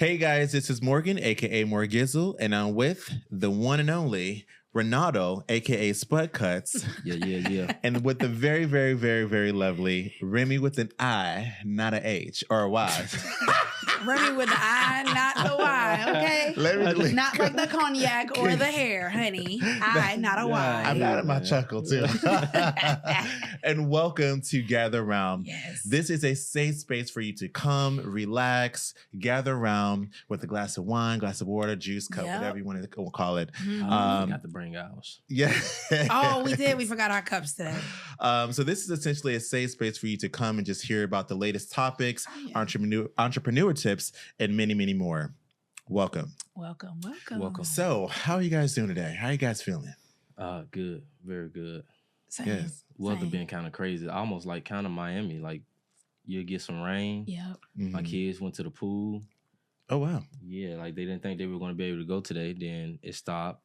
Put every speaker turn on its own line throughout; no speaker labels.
Hey guys, this is Morgan, aka Morgizzle, and I'm with the one and only Renato, aka Spud Cuts.
Yeah.
And with the very, very, very, very lovely Remy with an I, not a H or a Y.
Remy with the I, not the Y, okay? Not like the cognac or the hair, honey. I, not a Y.
I'm out of my chuckle, too. And welcome to Gather Around.
Yes.
This is a safe space for you to come, relax, gather around with a glass of wine, glass of water, juice, cup, whatever you want to call it.
Mm-hmm.
Got to bring ours.
Yeah.
Oh, we did. We forgot our cups today.
So this is essentially a safe space for you to come and just hear about the latest topics, entrepreneur tips, and many, many more. Welcome.
Welcome.
So how are you guys doing today? How are you guys feeling?
Good. Very good.
Same.
Yes.
Weather been kind of crazy. Almost like kind of Miami. Like you'll get some rain.
Yep.
Mm-hmm.
My kids went to the pool.
Oh, wow.
Yeah, like they didn't think they were going to be able to go today. Then it stopped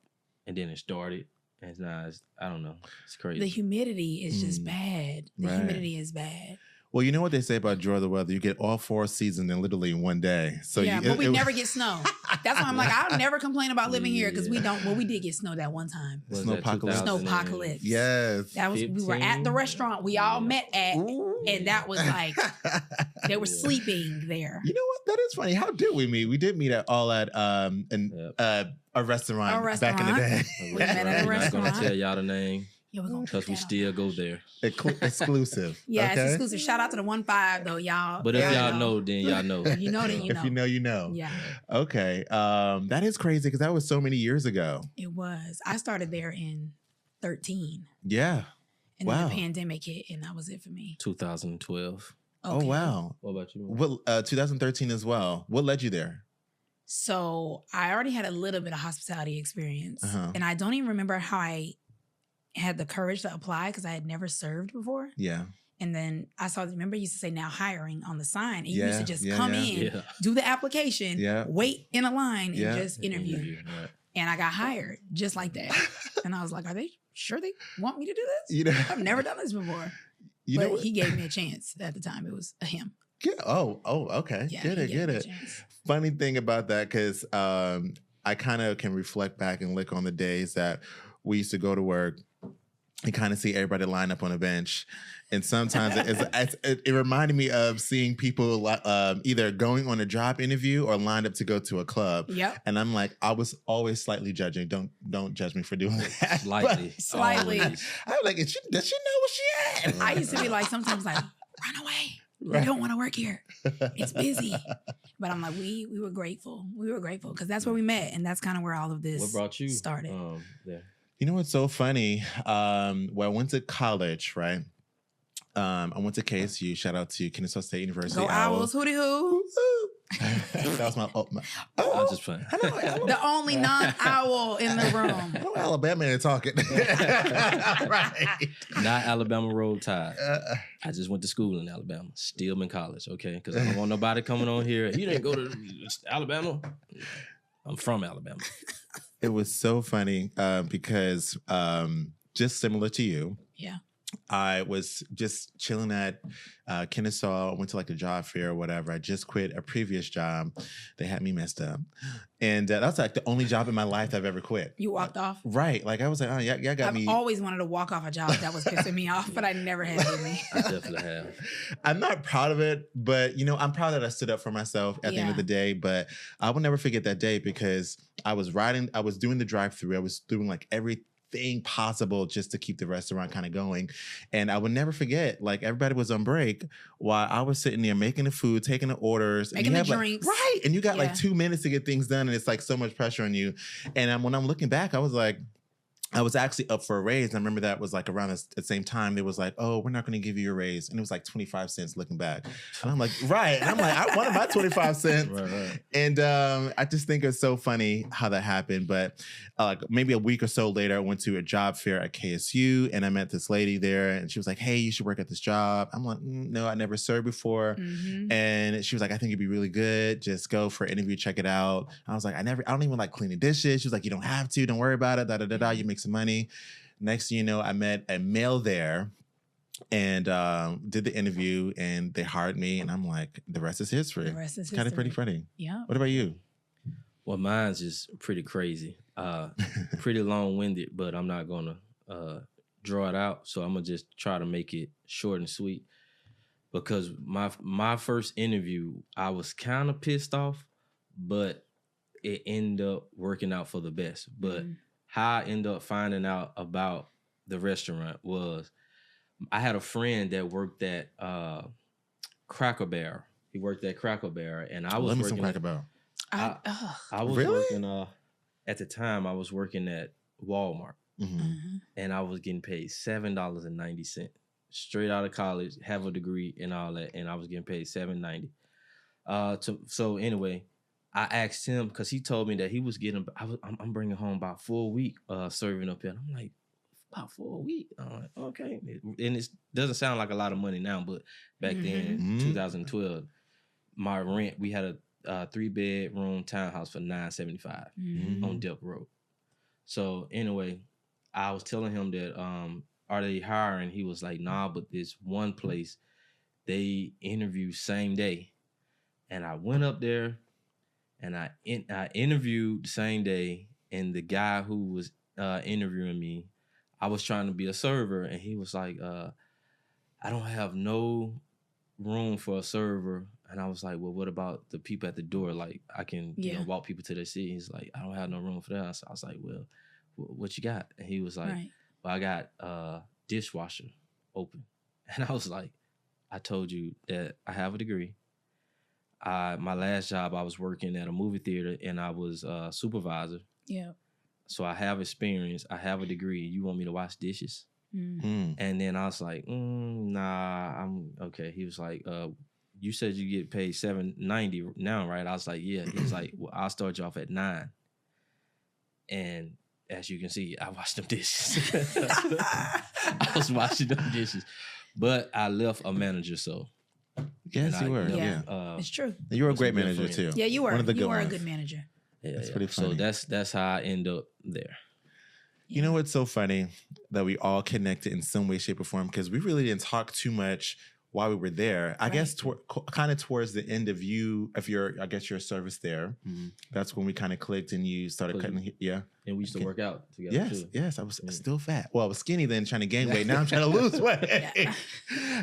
and then it started. And now I don't know. It's crazy.
The humidity is just bad. The humidity is bad.
Well, you know what they say about enjoy the weather? You get all four seasons in literally in one day. So
but we never get snow. That's why I'm like, I'll never complain about living here because we don't. Well, we did get snow that one time.
Snowpocalypse. Yes.
That was. We were at the restaurant we all met at, and that was like they were sleeping there.
You know what? That is funny. How did we meet? We did meet at a restaurant back in the day.
We met at a restaurant.
I'm not gonna tell y'all the name.
Yeah, we're gonna
because we still go there.
Exclusive.
Yeah, it's exclusive. Shout out to the 1-5 though, y'all.
But if y'all know, then y'all know.
If you know, then you know.
If you know, you know.
Yeah.
Okay. That is crazy because that was so many years ago.
It was. I started there in 2013.
Yeah.
And then the pandemic hit, and that was it for me.
2012.
Okay.
Oh wow.
What about you?
Well, 2013 as well. What led you there?
So I already had a little bit of hospitality experience, and I don't even remember how I had the courage to apply because I had never served before.
Yeah.
And then I saw, remember, you used to say now hiring on the sign. And you used to just come in, do the application, wait in a line, and just interview. Right. And I got hired just like that. And I was like, are they sure they want me to do this?
You know,
I've never done this before. But he gave me a chance at the time. It was him.
Yeah. Oh, okay.
Yeah,
get it. Funny thing about that, because I kind of can reflect back and look on the days that we used to go to work and kind of see everybody line up on a bench. And sometimes it reminded me of seeing people either going on a job interview or lined up to go to a club.
Yep.
And I'm like, I was always slightly judging. Don't judge me for doing that.
Slightly.
I was like, does she know where she at?
I used to be like, sometimes like, run away. Right. I don't want to work here. It's busy. But I'm like, we were grateful. We were grateful because that's where we met. And that's kind of where all of this started.
You know what's so funny? Well, I went to college, right? I went to KSU. Shout out to Kennesaw State University.
Go Owls. Hootie hoo.
That was my.
I'm just playing.
The only non-owl in the room.
I know Alabama ain't talking. Right.
Not Alabama Roll Tide. I just went to school in Alabama. Stillman College, okay? Because I don't want nobody coming on here. You didn't go to Alabama? I'm from Alabama.
It was so funny because just similar to you.
Yeah.
I was just chilling at Kennesaw. I went to like a job fair or whatever. I just quit a previous job. They had me messed up. And that was like the only job in my life I've ever quit.
You walked off?
Right. Like I was like, oh, yeah, got me.
I've always wanted to walk off a job that was pissing me off, but I never had it in me.
I definitely have.
I'm not proud of it, but I'm proud that I stood up for myself at the end of the day. But I will never forget that day because I was doing the drive-thru. I was doing like everything possible just to keep the restaurant kind of going. And I would never forget, like everybody was on break while I was sitting there making the food, taking the orders.
Making the drinks.
Right. And you got like 2 minutes to get things done. And it's like so much pressure on you. And when I'm looking back, I was like, I was actually up for a raise. I remember that was like around the same time. They was like, oh, we're not going to give you a raise. And it was like 25 cents looking back. And I'm like, right. And I'm like, I wanted my 25 cents. Right. And I just think it's so funny how that happened. But maybe a week or so later, I went to a job fair at KSU and I met this lady there and she was like, hey, you should work at this job. I'm like, no, I never served before. Mm-hmm. And she was like, I think you'd be really good. Just go for an interview, check it out. I was like, I don't even like cleaning dishes. She was like, you don't have to. Don't worry about it. You make some money. Next thing you know, I met a male there and did the interview, and they hired me, and I'm like, the rest is history. The rest is history. Kind of pretty funny.
Yeah.
What about you?
Well, mine's just pretty crazy. Pretty long-winded, but I'm not gonna draw it out. So I'm gonna just try to make it short and sweet. Because my first interview, I was kind of pissed off, but it ended up working out for the best. But how I ended up finding out about the restaurant was I had a friend that worked at Cracker Barrel. He worked at Cracker Barrel, and I was working
Cracker Barrel.
I was working at the time. I was working at Walmart, and I was getting paid $7.90 straight out of college, have a degree and all that, and I was getting paid $7.90. So anyway, I asked him because he told me that he was getting. I'm bringing home about 4 weeks serving up here. And I'm like, about 4 weeks. I'm like, okay, and it doesn't sound like a lot of money now, but back then, in 2012, my rent, we had a 3-bedroom townhouse for $975 on Delk Road. So anyway, I was telling him that are they hiring? He was like, nah, but this one place they interview same day, and I went up there and I interviewed the same day, and the guy who was interviewing me, I was trying to be a server, and he was like, I don't have no room for a server. And I was like, well, what about the people at the door? Like, I can walk people to their seat. He's like, I don't have no room for that. So I was like, well, what you got? And he was like, well, I got dishwasher open. And I was like, I told you that I have a degree. My last job, I was working at a movie theater, and I was a supervisor. Yeah. So I have experience. I have a degree. You want me to wash dishes? And then I was like, nah, I'm okay. He was like, you said you get paid $7.90 now, right? I was like, yeah. He was like, well, I'll start you off at $9. And as you can see, I washed them dishes. I was washing them dishes. But I left a manager, so.
Yes, you were. Yeah.
It's true.
You were a great manager, too.
Yeah, you were.
One of the good
you were
ones.
a good manager.
Yeah, that's pretty funny. So that's how I end up there.
You know what's so funny? That we all connected in some way, shape, or form, because we really didn't talk too much while we were there. I guess kind of towards the end of your service there. That's when we kind of clicked and you started cutting. Yeah.
And we used to work out together too.
Yes. I was still fat. Well, I was skinny then, trying to gain weight. Now I'm trying to lose weight.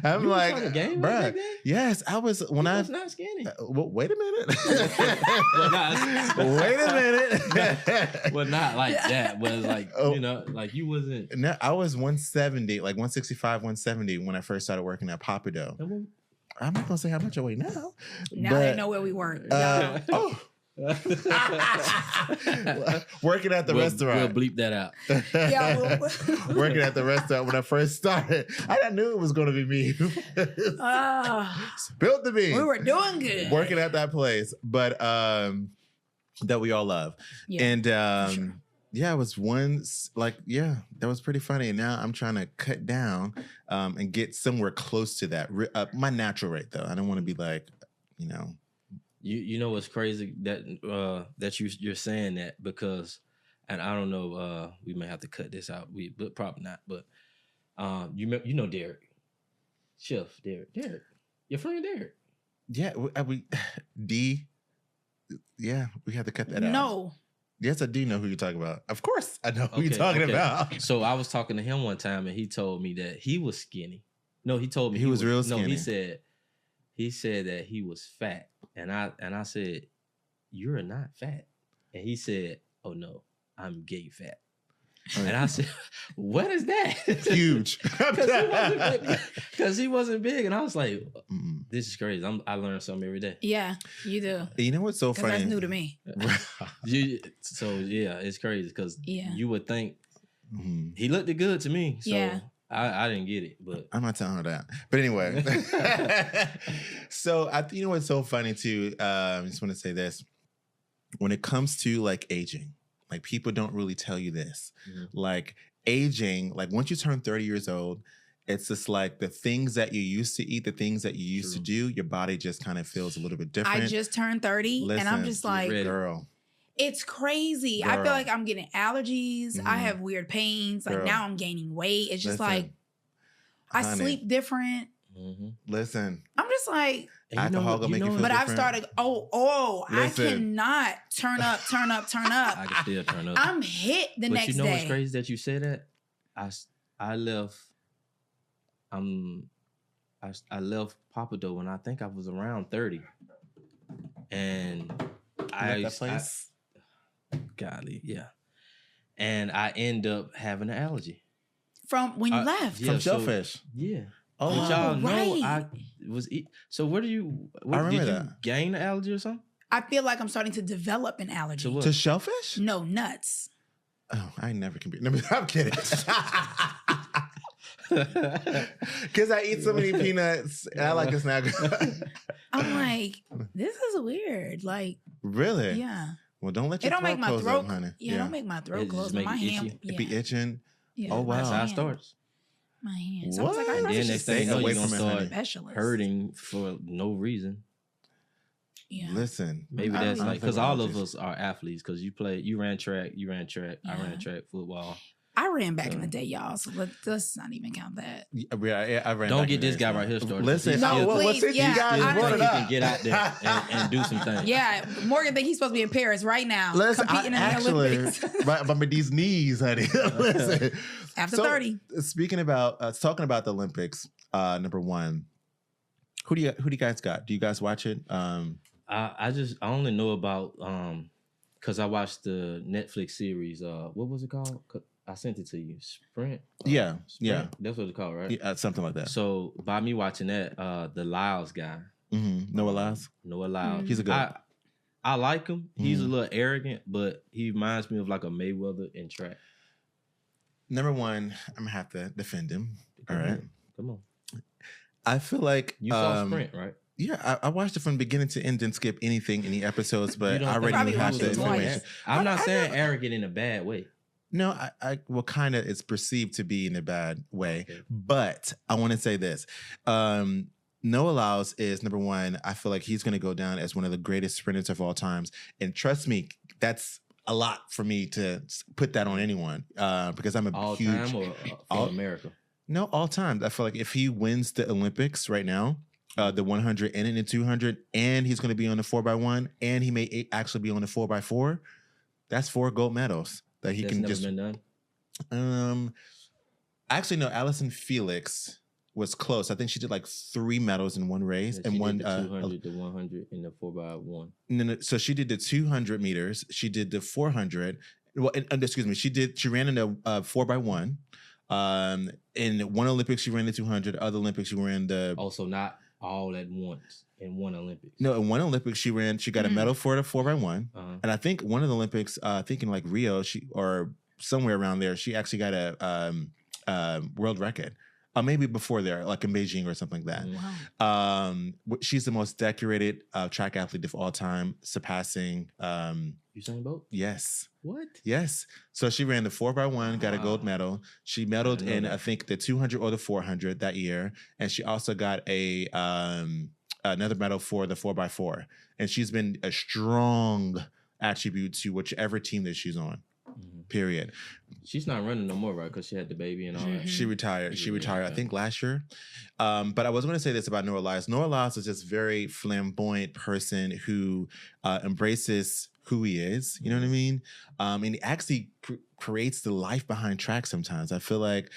I'm like, bruh. Yes, I was when I was
not skinny.
Well, wait a minute. Wait a minute.
Well, not like that. But like like you wasn't.
No, I was 170, like 165, 170 when I first started working at Papado. I'm not gonna say how much I weigh now.
Now they know where we were.
Working at the restaurant.
We'll bleep that out.
Working at the restaurant when I first started. I knew it was going to be me. Spilled the beans.
We were doing good.
Working at that place. But that we all love. Yeah, and sure. Yeah, it was that was pretty funny. And now I'm trying to cut down and get somewhere close to that. My natural rate, though. I don't want to be like,
You know what's crazy that you're saying that because, and I don't know, we may have to cut this out. But probably not. But you know Derek, Chef Derek, your friend Derek.
Yeah, D. Yeah, we had to cut that out.
No.
Yes, I do know who you're talking about. Of course, I know who you're talking about.
So I was talking to him one time, and he told me that he was skinny. No, he told me
he was real skinny.
No, he said that he was fat. And I said, you're not fat. And he said, oh no, I'm gay fat. And I said, what is that?
Huge.
Because he wasn't big. And I was like, this is crazy. I learn something every day.
Yeah, you do.
You know what's so funny?
That's new to me.
So yeah, it's crazy because you would think he looked good to me. So yeah. I didn't get it, but
I'm not telling her that. But anyway, so you know what's so funny too? I just want to say this: when it comes to like aging, like people don't really tell you this. Like aging, like once you turn 30 years old, it's just like the things that you used to eat, the things that you used to do, your body just kind of feels a little bit different.
I just turned 30, and I'm just like,
girl.
It's crazy. Girl. I feel like I'm getting allergies. I have weird pains. Like now I'm gaining weight. It's just like, I sleep different.
Mm-hmm. Listen,
I'm just like
alcohol gonna make you feel
but
different.
I've started. I cannot turn up.
I can still turn up.
I'm hit the next day.
But you know what's crazy that you say that? I left. I left Papa Dough when I think I was around 30, and
that place.
Golly, yeah. And I end up having an allergy
from when you left
from shellfish.
Yeah.
Oh,
but y'all know
right.
I was. So where did you gain the allergy or something?
I feel like I'm starting to develop an allergy
to shellfish.
No, nuts.
Oh, I never can be. No, I'm kidding. Because I eat so many peanuts and I like a snack.
I'm like, this is weird. Like,
really?
Yeah.
Well, don't let your throat close up, honey.
Yeah, don't make my throat close. My hand
it be itching.
Yeah,
oh wow,
that's how it starts.
My hand. So I was like,
and then next thing you know, you're gonna start
specialist.
hurting for no reason.
Yeah.
Listen,
maybe that's like because all of us are athletes. Because you ran track. I ran track, football.
I ran back in the day, y'all. So let's not even count that.
I ran.
Don't get this guy right here started.
Listen,
please,
you guys brought it up.
He can get out there and do some things.
Yeah, Morgan think he's supposed to be in Paris right now, competing in the Olympics.
Right, but with these knees, honey. Listen,
after 30.
Speaking about talking about the Olympics, number one, who do you guys got? Do you guys watch it?
I only know about because I watched the Netflix series. What was it called? I sent it to you. Sprint.
Yeah.
That's what it's called, right?
Yeah, something like that.
So by me watching that, the Lyles guy,
Noah Lyles.
He's
a good.
I like him. He's a little arrogant, but he reminds me of like a Mayweather in track.
Number one, I'm gonna have to defend him. All right,
come on.
I feel like
you saw Sprint, right?
Yeah, I watched it from beginning to end. Didn't skip any episodes, but I already have the information.
I'm not saying arrogant in a bad way.
No, I well, kind of it's perceived to be in a bad way. Okay. But I want to say this. Noah Lyles is number one. I feel like he's going to go down as one of the greatest sprinters of all times. And trust me, that's a lot for me to put that on anyone because I'm a
all
huge...
All time or all America?
No, all time. I feel like if he wins the Olympics right now, the 100 and in the 200, and he's going to be on the 4x1, and he may actually be on the 4x4, that's 4 gold medals. That he
That's
can
never
just
been done.
Actually no, Allison Felix was close. I think she did like 3 medals in one race and one
the 200, the 100, and the 4x1.
No, so she did the 200 meters. She did the 400. Well, excuse me. She ran in a 4x1. In one Olympics she ran the 200. Other Olympics she ran the.
Also, not all at once in one Olympics.
No, in one Olympics she got a medal for the 4x1, and I think one of the Olympics, I think in like Rio, or somewhere around there, she actually got a world record. Maybe before there, like in Beijing or something like that.
Wow.
She's the most decorated track athlete of all time, surpassing.
Usain Bolt?
Yes.
What?
Yes. So she ran the 4x1, got a gold medal. She medaled in, I think, the 200 or the 400 that year. And she also got another medal for the 4x4. And she's been a strong attribute to whichever team that she's on. Period.
She's not running no more, right? Because she had the baby and all that.
She retired. I think last year. But I was going to say this about Noah Lyles. Noah Lyles is just a very flamboyant person who embraces who he is. You know what I mean? And he actually creates the life behind track sometimes. I feel like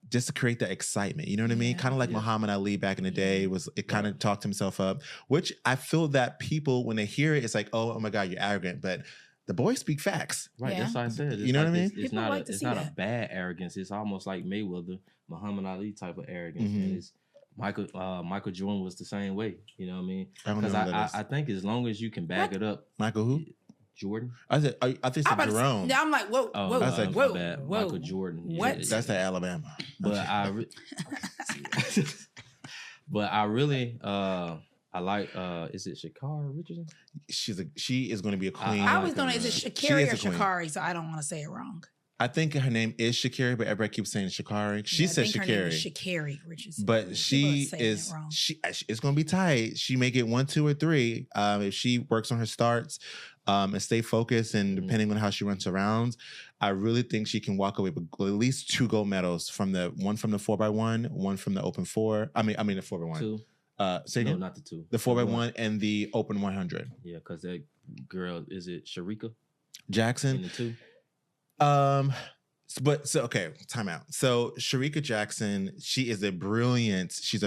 just to create that excitement. You know what I mean? Kind of like Muhammad Ali back in the day. It kind of talked himself up, which I feel that people, when they hear it, it's like, oh my God, you're arrogant. But the boys speak facts.
Right, that's what I said.
You know what I mean?
It's not a bad arrogance. It's almost like Mayweather, Muhammad Ali type of arrogance. And it's Michael Jordan was the same way. You know what I mean? Because I think as long as you can back it up.
Michael who?
Jordan.
I think it's Jerome.
Yeah, I'm like, whoa.
I was like,
whoa.
Michael Jordan.
What?
Yeah,
that's the Alabama.
But I really I like is it Sha'Carri Richardson?
She is going to be a queen.
I always know is it Sha'Carri or Sha'Carri, so I don't want to say it wrong.
I think her name is Sha'Carri, but everybody keeps saying Sha'Carri. She says Sha'Carri. Her name is
Sha'Carri, which is,
but she is it's going to be tight. She may get 1, 2, or 3 if she works on her starts and stay focused. And depending on how she runs around, I really think she can walk away with at least 2 gold medals from the 4x1, 1 from the Open 4. I mean the 4x1.
2.
Say again?
No, not the 2.
The 4x1 and the Open 100.
Yeah, because that girl, is it Sharika
Jackson?
In the 2.
Okay, time out. So Sharika Jackson, she's a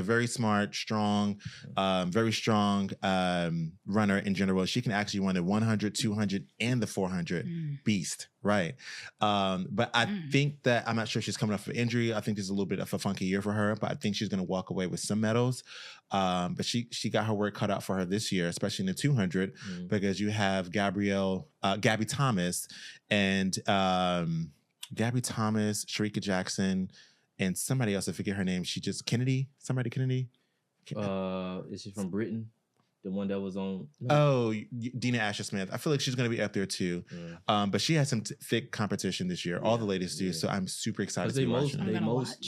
very smart, strong, very strong runner in general. She can actually run the 100, 200, and the 400 beast, right? But I think that, I'm not sure she's coming off of injury. I think this is a little bit of a funky year for her, but I think she's going to walk away with some medals. But she got her work cut out for her this year, especially in the 200, because you have Gabby Thomas, and Gabby Thomas, Sharika Jackson, and somebody else. I forget her name. Kennedy.
Is she from Britain? The one that was on.
No. Oh, Dina Asher Smith. I feel like she's going to be up there too. Yeah. But she has some thick competition this year. All the ladies do. So I'm super excited to watch.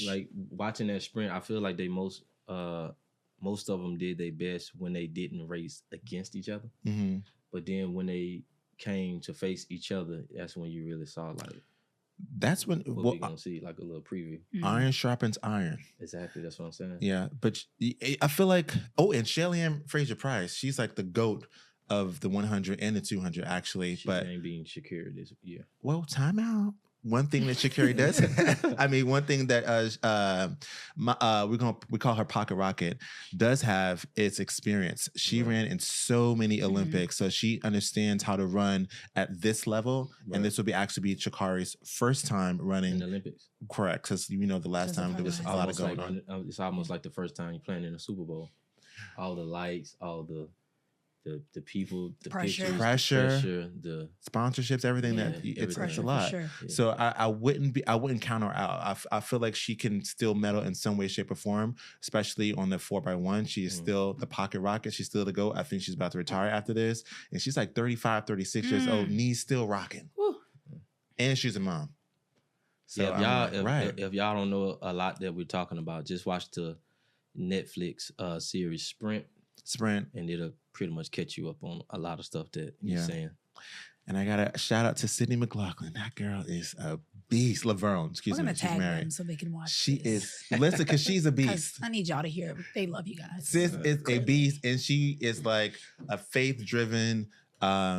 Like watching that sprint. I feel like most of them did their best when they didn't race against each other. Mm-hmm. But then when they came to face each other, that's when you really saw like.
That's when
we're gonna see like a little preview.
Iron sharpens iron.
Exactly, that's what I'm saying.
Yeah, but I feel like and Shelly-Ann Fraser-Price, she's like the GOAT of the 100 and the 200 actually.
She
but
ain't being Sha'Carri this year.
Well, time out. One thing that Sha'Carri does, one thing that we call her Pocket Rocket does have is experience. She ran in so many Olympics, so she understands how to run at this level. Right. And this will actually be Sha'Carri's first time running
in the Olympics.
Correct, because the last time there was a lot of going on.
It's almost like the first time you're playing in a Super Bowl. All the lights, all the people, the
pressure,
the
sponsorships, everything it's a lot. Sure. Yeah. So I wouldn't count her out. I feel like she can still medal in some way, shape, or form, especially on the 4x1. She is still the Pocket Rocket. She's still the GOAT. I think she's about to retire after this. And she's like 35, 36 years old, knees still rocking. Woo. And she's a mom.
So if y'all don't know a lot that we're talking about, just watch the Netflix series Sprint, and it'll pretty much catch you up on a lot of stuff that you're saying.
And I got to shout out to Sydney McLaughlin. That girl is a beast. Laverne, excuse me.
She's married. Them so they can watch.
She is. Listen, because she's a beast.
I need y'all to hear it. They love you guys.
Sis is a beast, and she is like a faith-driven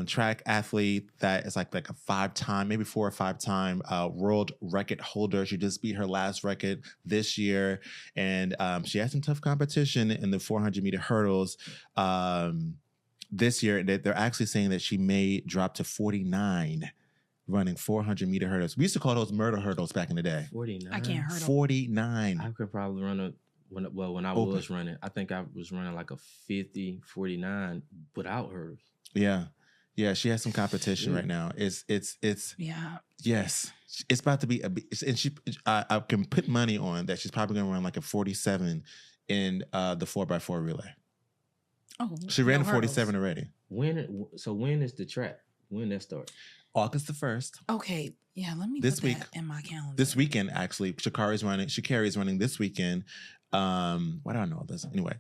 track athlete that is like a 5-time, maybe 4 or 5-time world record holder. She just beat her last record this year, and she had some tough competition in the 400-meter hurdles this year. They're actually saying that she may drop to 49 running 400-meter hurdles. We used to call those murder hurdles back in the day.
49.
I can't hurdle.
49.
I could probably run when I was running, I think I was running like a 50, 49 without hers.
Yeah, she has some competition right now. It's yes, it's about to be and I can put money on that she's probably gonna run like a 47 in the 4x4 relay. Oh, she ran a 47 already.
When is the track? When that start?
August the 1st.
Okay, yeah, let me put that in my calendar.
This weekend, actually, Sha'Carri is running this weekend. Why do I know this? Anyway,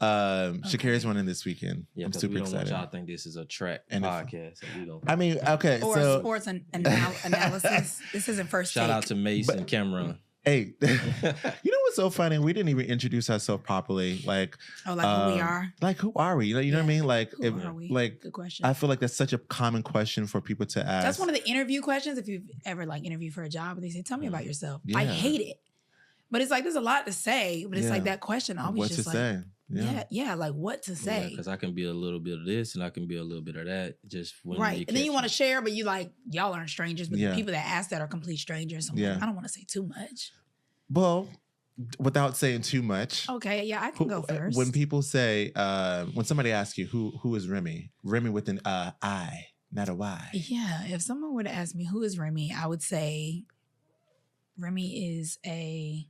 Sha'Carri is running this weekend.
Yeah, I'm super excited. Y'all think this is a track podcast? So we don't.
I mean, okay,
or a sports analysis. This isn't first.
Shout out to Mace and Cameron.
Hey, you know what's so funny? We didn't even introduce ourselves properly. Like,
who we are?
Like, who are we? You know what I mean? Like,
who are we?
Like,
good question.
I feel like that's such a common question for people to ask.
That's one of the interview questions. If you've ever interviewed for a job, and they say, "Tell me about yourself." Yeah. I hate it. But it's like, there's a lot to say, but it's like that question always
what
just
to say?
Yeah, like what to say.
Because I can be a little bit of this and I can be a little bit of that. Just when
right. And then you want to share, but you y'all aren't strangers, but the people that ask that are complete strangers. So I don't want to say too much.
Well, without saying too much.
Okay, yeah, I can go first.
When people say, when somebody asks you, who is Remy? Remy with an I, not a Y.
Yeah, if someone were to ask me, who is Remy? I would say Remy is a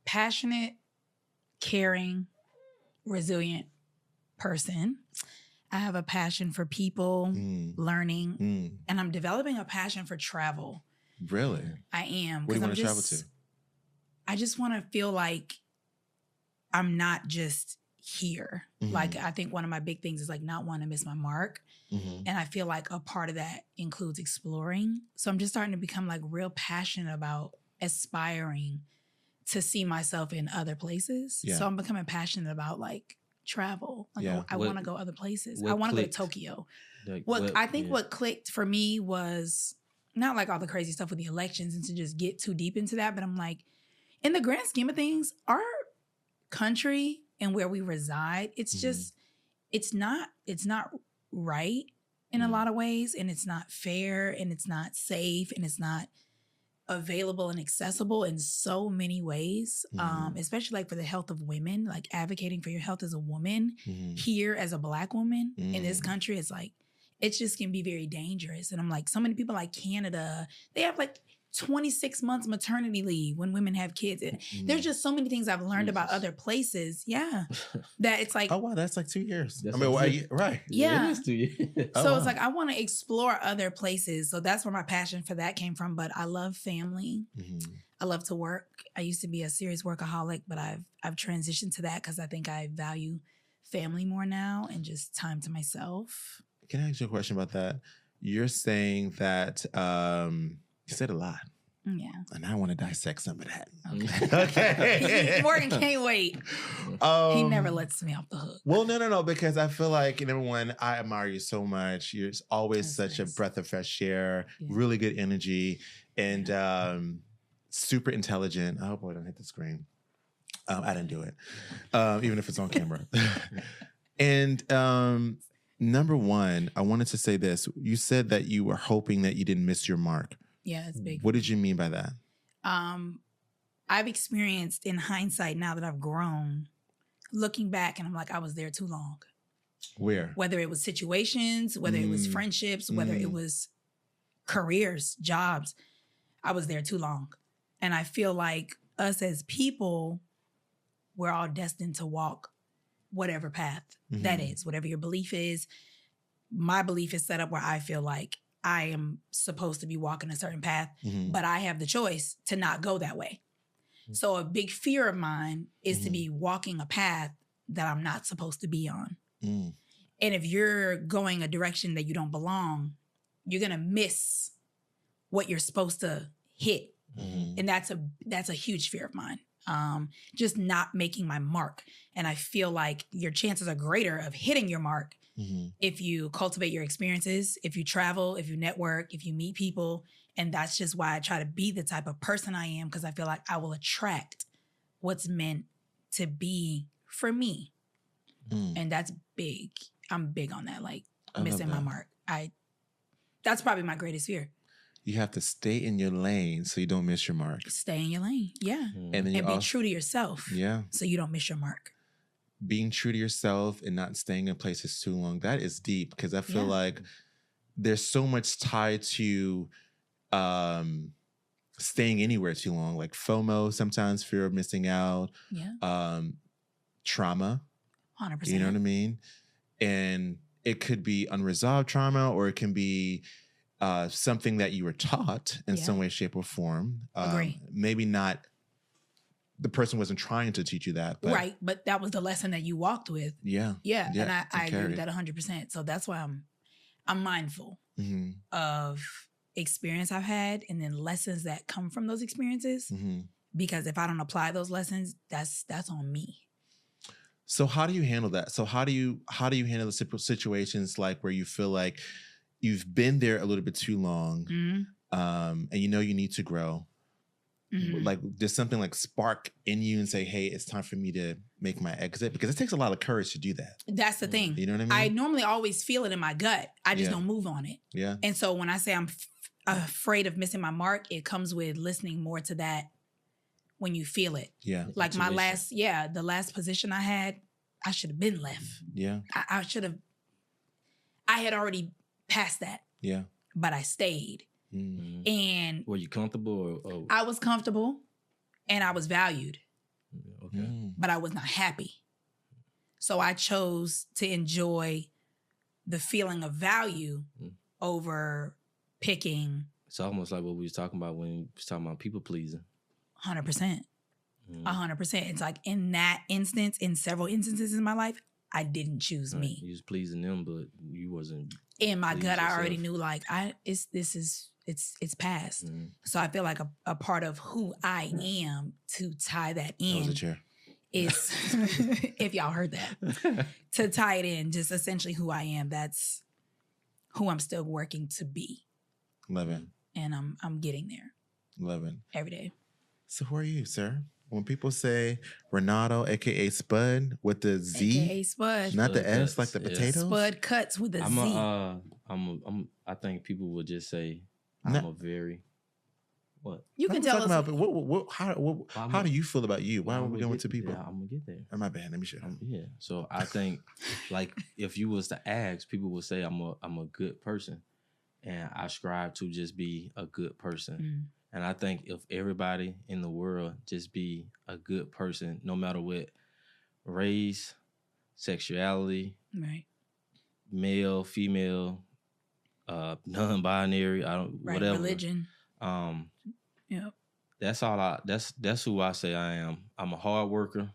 passionate, caring, resilient person. I have a passion for people, learning, and I'm developing a passion for travel.
Really?
I am.
What do you want to travel to?
I just want to feel like I'm not just here. Mm-hmm. Like, I think one of my big things is like not wanting to miss my mark. Mm-hmm. And I feel like a part of that includes exploring. So I'm just starting to become like real passionate about aspiring to see myself in other places. Yeah. So I'm becoming passionate about like travel. Like I want to go other places. I want to go to Tokyo. Like, what clicked for me was not like all the crazy stuff with the elections and to just get too deep into that. But I'm like, in the grand scheme of things, our country and where we reside, it's just, it's not right in a lot of ways. And it's not fair and it's not safe and it's not available and accessible in so many ways, especially like for the health of women, like advocating for your health as a woman here as a Black woman in this country is like, it just can be very dangerous. And I'm like, so many people like Canada, they have like 26 months maternity leave when women have kids. There's just so many things I've learned about other places. Yeah. That it's like,
oh, wow, that's like 2 years.
Right. Yeah.
It is 2 years.
So it's like, I want to explore other places. So that's where my passion for that came from. But I love family. Mm-hmm. I love to work. I used to be a serious workaholic, but I've transitioned to that because I think I value family more now and just time to myself.
Can I ask you a question about that? You're saying that you said a lot.
Yeah.
And I want to dissect some of that.
Okay. Morgan can't wait. He never lets me off the hook.
Well, no, because I feel like, number one, I admire you so much. You're always such a breath of fresh air, really good energy, and super intelligent. I hope I don't hit the screen. I didn't do it, even if it's on camera. And number one, I wanted to say this. You said that you were hoping that you didn't miss your mark.
Yeah, it's big.
What did you mean by that?
I've experienced in hindsight now that I've grown, looking back and I'm like, I was there too long.
Where?
Whether it was situations, whether it was friendships, whether it was careers, jobs, I was there too long. And I feel like us as people, we're all destined to walk whatever path that is, whatever your belief is. My belief is set up where I feel like I am supposed to be walking a certain path, but I have the choice to not go that way. So a big fear of mine is to be walking a path that I'm not supposed to be on. And if you're going a direction that you don't belong, you're going to miss what you're supposed to hit. And that's a huge fear of mine. Just not making my mark. And I feel like your chances are greater of hitting your mark if you cultivate your experiences, if you travel, if you network, if you meet people. And that's just why I try to be the type of person I am, because I feel like I will attract what's meant to be for me. And that's big. I'm big on that, like missing my mark. That's probably my greatest fear.
You have to stay in your lane so you don't miss your mark.
Stay in your lane, yeah.
And
be true to yourself, so you don't miss your mark.
Being true to yourself and not staying in places too long, that is deep, because I feel like there's so much tied to staying anywhere too long, like FOMO, sometimes fear of missing out, trauma,
100%.
You know what I mean? And it could be unresolved trauma, or it can be something that you were taught in some way, shape, or form.
Agree.
Maybe not, the person wasn't trying to teach you that. But
right, but that was the lesson that you walked with.
Yeah.
And I agree with that 100%. So that's why I'm mindful of experience I've had and then lessons that come from those experiences. Because if I don't apply those lessons, that's on me.
So how do you handle that? So how do you handle the situations like where you feel like you've been there a little bit too long, and you know you need to grow? Like, does something like spark in you and say, hey, it's time for me to make my exit? Because it takes a lot of courage to do that.
That's the thing.
You know what I mean?
I normally always feel it in my gut. I just don't move on it.
Yeah.
And so when I say I'm afraid of missing my mark, it comes with listening more to that when you feel it.
Yeah.
Like the last position I had, I should have been left.
Yeah.
I had already passed that.
Yeah.
But I stayed. And
were you comfortable? Or
I was comfortable and I was valued.
Okay.
But I was not happy. So I chose to enjoy the feeling of value over picking
It's almost like what we was talking about when we was talking about people pleasing.
100%. 100%. It's like in that instance, in several instances in my life, I didn't choose me.
You was pleasing them, but you wasn't.
In my gut, I already knew like it's past. So I feel like a part of who I am, to tie that in.
That was a chair.
Is if y'all heard that, to tie it in, just essentially who I am. That's who I'm still working to be.
Love it.
And I'm getting there.
Love it.
Every day.
So who are you, sir? When people say Renato, aka Spud, with the Z,
aka Spud,
not the
Spud
S,
cuts,
like the potatoes.
Spud cuts with a Z.
I think people would just say I'm a very. What?
You can tell us.
About, how do you feel about you? Why are we going to people?
Yeah, I'm gonna get there.
Oh, my bad. Let me shut up.
Yeah. So I think, like, if you was to ask, people would say I'm a good person, and I strive to just be a good person. And I think if everybody in the world just be a good person, no matter what race, sexuality,
right,
male, female, non-binary, whatever,
religion. Yep.
That's all that's who I say I am. I'm a hard worker.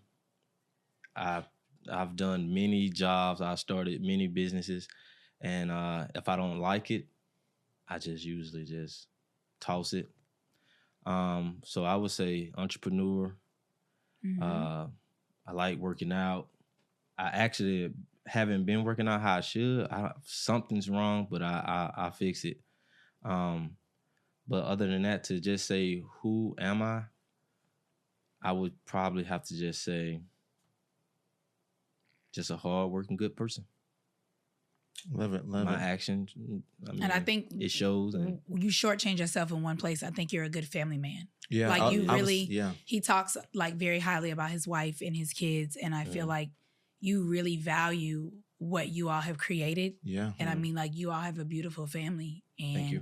I've done many jobs. I started many businesses, and if I don't like it, I just usually just toss it. So I would say entrepreneur. I like working out. I actually haven't been working out how I should. Something's wrong, but I fix it. But other than that, to just say, who am I would probably have to just say, just a hard-working, good person.
Love it.
My actions,
and I think
it shows.
You shortchange yourself in one place. I think you're a good family man.
Yeah,
like he talks like very highly about his wife and his kids, and I feel like you really value what you all have created.
Yeah,
and I mean, like, you all have a beautiful family, and
thank you.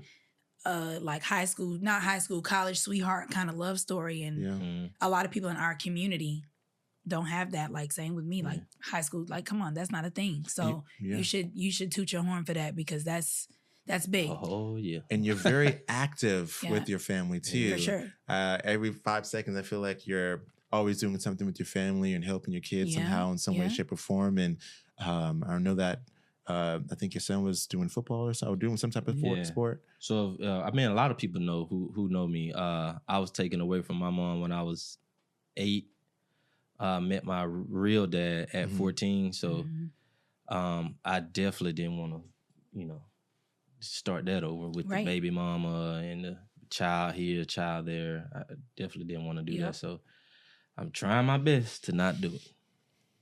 Like college sweetheart kind of love story, and a lot of people in our community don't have that. Like, same with me, like high school, like, come on, that's not a thing. So you should toot your horn for that, because that's big.
Oh yeah.
And you're very active with your family too.
For sure.
Every 5 seconds, I feel like you're always doing something with your family and helping your kids somehow in some way, shape, or form. And I know that I think your son was doing football or doing some type of sport.
So I mean, a lot of people know who know me. I was taken away from my mom when I was 8. Met my real dad at 14. So I definitely didn't want to, start that over with the baby mama and the child here, child there. I definitely didn't want to do that. So I'm trying my best to not do it.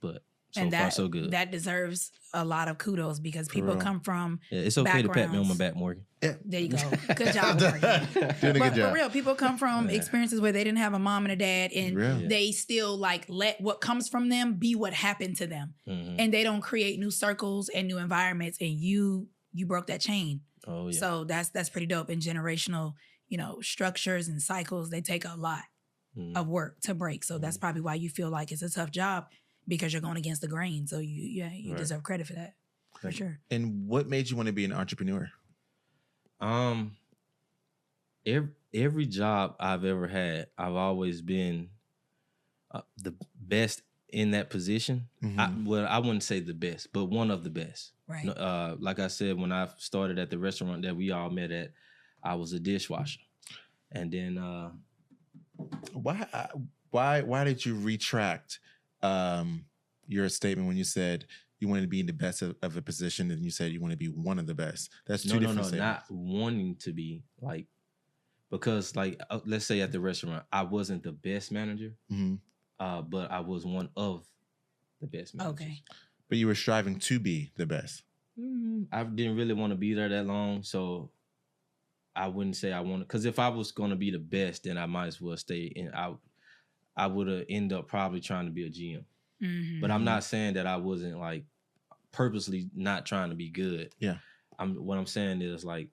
But so far, so good.
That deserves a lot of kudos, because people come from
it's okay to pat me on my back, Morgan.
Yeah. There you go. Good job, Morgan.
Doing a good job.
For real, people come from experiences where they didn't have a mom and a dad, and they still like let what comes from them be what happened to them, and they don't create new circles and new environments. And you broke that chain.
Oh yeah.
So that's pretty dope. And generational, structures and cycles, they take a lot of work to break. So that's probably why you feel like it's a tough job, because you're going against the grain. So you deserve credit for that, for sure.
And what made you want to be an entrepreneur?
Every job I've ever had, I've always been the best in that position. I wouldn't say the best, but one of the best.
Right.
Like I said, when I started at the restaurant that we all met at, I was a dishwasher, and then
why did you retract your statement when you said you wanted to be in the best of a position, and you said you want to be one of the best? That's two different statements.
Not wanting to be, like, because like let's say at the restaurant, I wasn't the best manager, but I was one of the best managers.
Okay.
But you were striving to be the best.
I didn't really want to be there that long, so I wouldn't say I wanted. Because if I was going to be the best, then I might as well stay in. I would have ended up probably trying to be a GM. But I'm not saying that I wasn't like purposely not trying to be good.
Yeah.
What I'm saying is, like,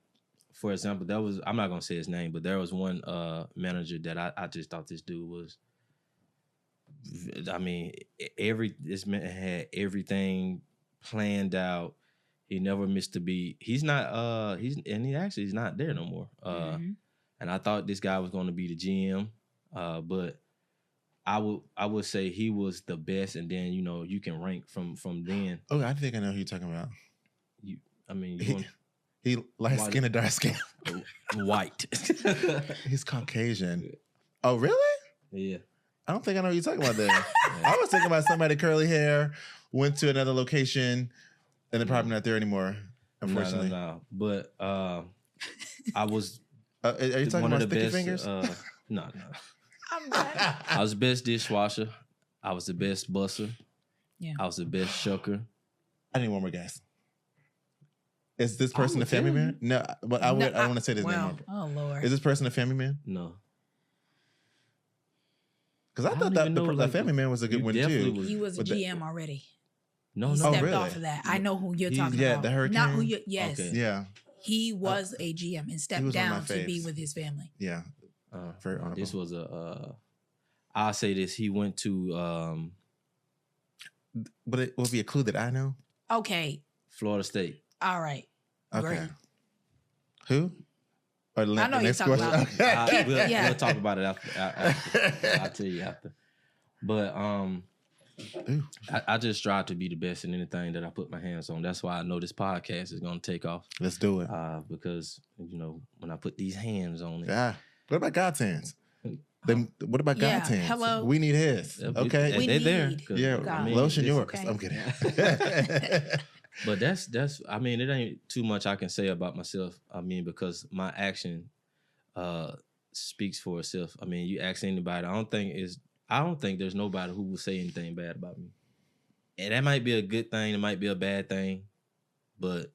for example, I'm not gonna say his name, but there was one manager that I just thought this dude was. I mean, this man had everything planned out. He never missed a beat. He's not. He's not there no more. And I thought this guy was going to be the GM, but I would say he was the best. And then you can rank from then.
Oh, I think I know who you're talking about.
He
light skin or dark skin?
White.
He's Caucasian. Oh, really?
Yeah.
I don't think I know what you're talking about there. I was thinking about somebody curly hair, went to another location, and they're probably not there anymore, unfortunately.
No. But I was
are you talking about Sticky Fingers?
No.
I'm done.
I was the best dishwasher. I was the best busser.
Yeah.
I was the best shucker.
I need one more guess. Is this person a family man? No, but I don't want to say this name.
Oh, Lord.
Is this person a family man?
No.
Because I thought that the family man was a good one too.
He was a GM already.
No,
he
stepped
off of that. I know who you're talking about.
Yeah, the hurricane.
Not who you. Yes.
Okay. Yeah.
He was a GM and stepped down to be with his family.
Yeah. Very honorable.
This was I'll say this. He went to.
But it will be a clue that I know.
Okay.
Florida State.
All right.
Okay.
Great.
Who?
I know you're talking about.
We'll talk about it after. I'll tell you after. But I just strive to be the best in anything that I put my hands on. That's why I know this podcast is going to take off.
Let's do it.
Because when I put these hands on it.
Yeah. What about God's hands? What about God's hands?
Hello.
We need his. Okay.
They're there.
Yeah. Lotion yours.
Okay.
I'm kidding.
But that's it ain't too much I can say about myself. Because my action speaks for itself. You ask anybody, I don't think there's nobody who will say anything bad about me. And that might be a good thing, it might be a bad thing, but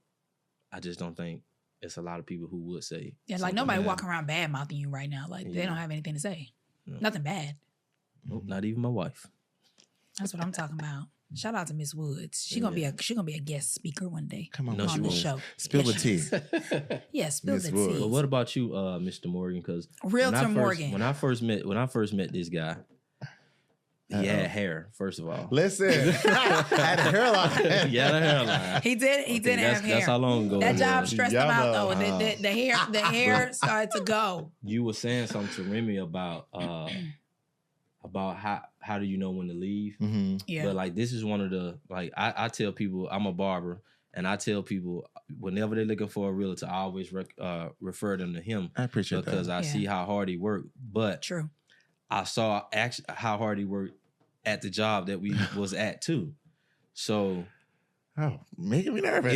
I just don't think it's a lot of people who would say.
Yeah, like nobody walking around bad mouthing you right now. Like they don't have anything to say. No. Nothing bad.
Nope, not even my wife.
That's what I'm talking about. Shout out to Miss Woods. She's gonna be a guest speaker one day.
Come on,
on the show.
Spill the tea.
Yeah, spill the tea.
But what about you, Mr. Morgan? Because
Morgan.
When I first met this guy, he had hair. First of all,
listen, had a hairline.
He had a hairline.
He didn't have hair.
That's how long ago.
That job stressed him out though. The hair started to go.
You were saying something to Remy about how do you know when to leave?
Mm-hmm.
Yeah.
But like this is one of the I tell people, I'm a barber, and I tell people whenever they're looking for a realtor, I always refer them to him.
I appreciate
because
that.
I see how hard he worked. But
true,
I saw how hard he worked at the job that we was at too. So
making me nervous.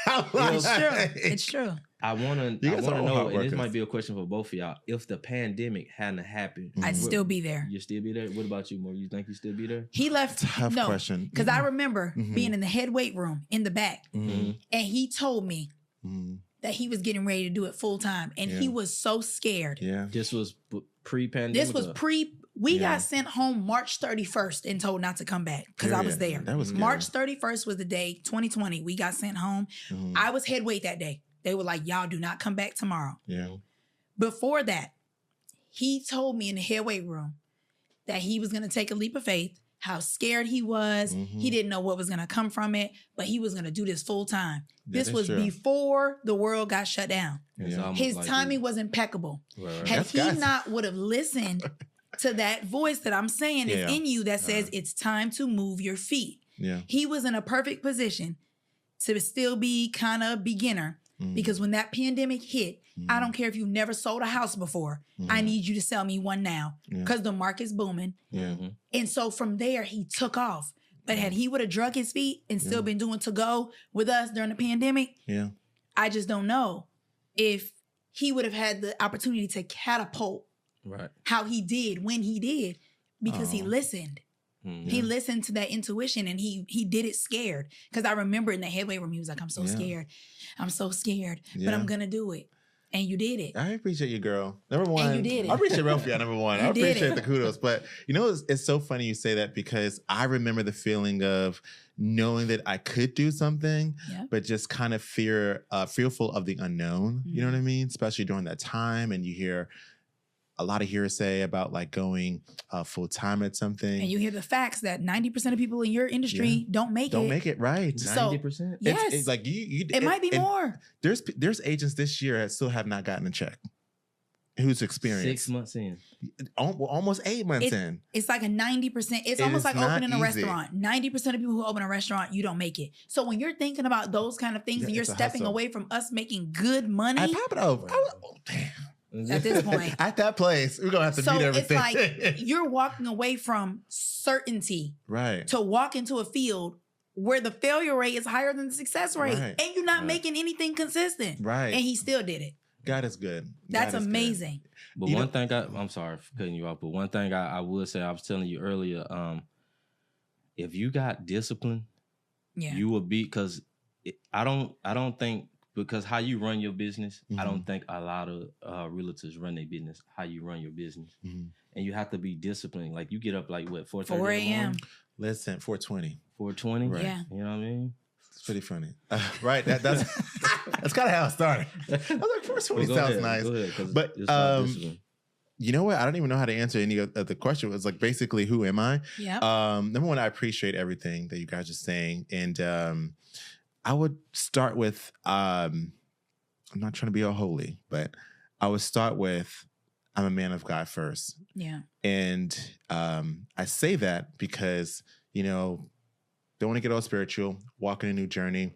It's true.
I wanna know, and this might be a question for both of y'all. If the pandemic hadn't happened,
I'd still be there.
You'd still be there? What about you, Mo? You think you'd still be there?
He left.
Tough question.
Because I remember being in the head weight room in the back, and he told me that he was getting ready to do it full time, and he was so scared.
Yeah.
This was pre-pandemic.
This was We got sent home March 31st and told not to come back because I was there.
That was
March 31st was the day, 2020. We got sent home. I was head weight that day. They were like, y'all do not come back tomorrow.
Yeah.
Before that, he told me in the head weight room that he was going to take a leap of faith, how scared he was. He didn't know what was going to come from it, but he was going to do this full time. This was before the world got shut down.
Yeah.
His timing was impeccable.
Right.
Had he not would have listened to that voice that I'm saying is in you that says it's time to move your feet.
Yeah.
He was in a perfect position to still be kind of beginner because when that pandemic hit, I don't care if you've never sold a house before. I need you to sell me one now because the market's booming.
Yeah.
And so from there, he took off. But had he would have drug his feet and still been doing to go with us during the pandemic, I just don't know if he would have had the opportunity to catapult how he did when he did because he listened. He listened to that intuition and he did it scared. Because I remember in the headway room, he was like, I'm so scared. I'm so scared, but I'm going to do it. And you did it.
I appreciate you, girl. Number one.
And you did it.
I appreciate Ralphie, number one. I appreciate the kudos. But it's so funny you say that because I remember the feeling of knowing that I could do something, but just kind of fearful of the unknown. You know what I mean? Especially during that time. And you hear a lot of hearsay about like going full time at something.
And you hear the facts that 90% of people in your industry don't make it.
Don't make it, right?
90%?
Yes.
It's like
it might be more.
There's agents this year that still have not gotten a check. Who's experienced
6 months in,
almost 8 months in.
It's like a 90%. It's almost like opening a restaurant. 90% of people who open a restaurant, you don't make it. So when you're thinking about those kind of things and you're stepping away from us making good money,
I pop it over. Damn.
At this point,
at that place, we're gonna have to meet everything.
So it's like you're walking away from certainty,
right,
to walk into a field where the failure rate is higher than the success rate, and you're not making anything consistent,
right? And
he still did it.
God is good.
That's amazing.
Good. But one thing I'm sorry for cutting you off, but one thing I would say, I was telling you earlier, if you got discipline, you will be, because I don't think, because how you run your business, I don't think a lot of realtors run their business how you run your business. And you have to be disciplined. Like you get up like what, 4:30
4 a.m.
Listen, 4:20.
4:20?
Right.
Yeah.
You know what I mean?
It's pretty funny. Right. That's that's kind of how it started. I was like, 4:20 sounds nice. But you know what? I don't even know how to answer any of the question. It was like basically, who am I?
Yeah.
Number one, I appreciate everything that you guys are saying. And I would start with, I'm not trying to be all holy, but I would start with, I'm a man of God first.
Yeah.
And I say that because, don't want to get all spiritual, walking a new journey.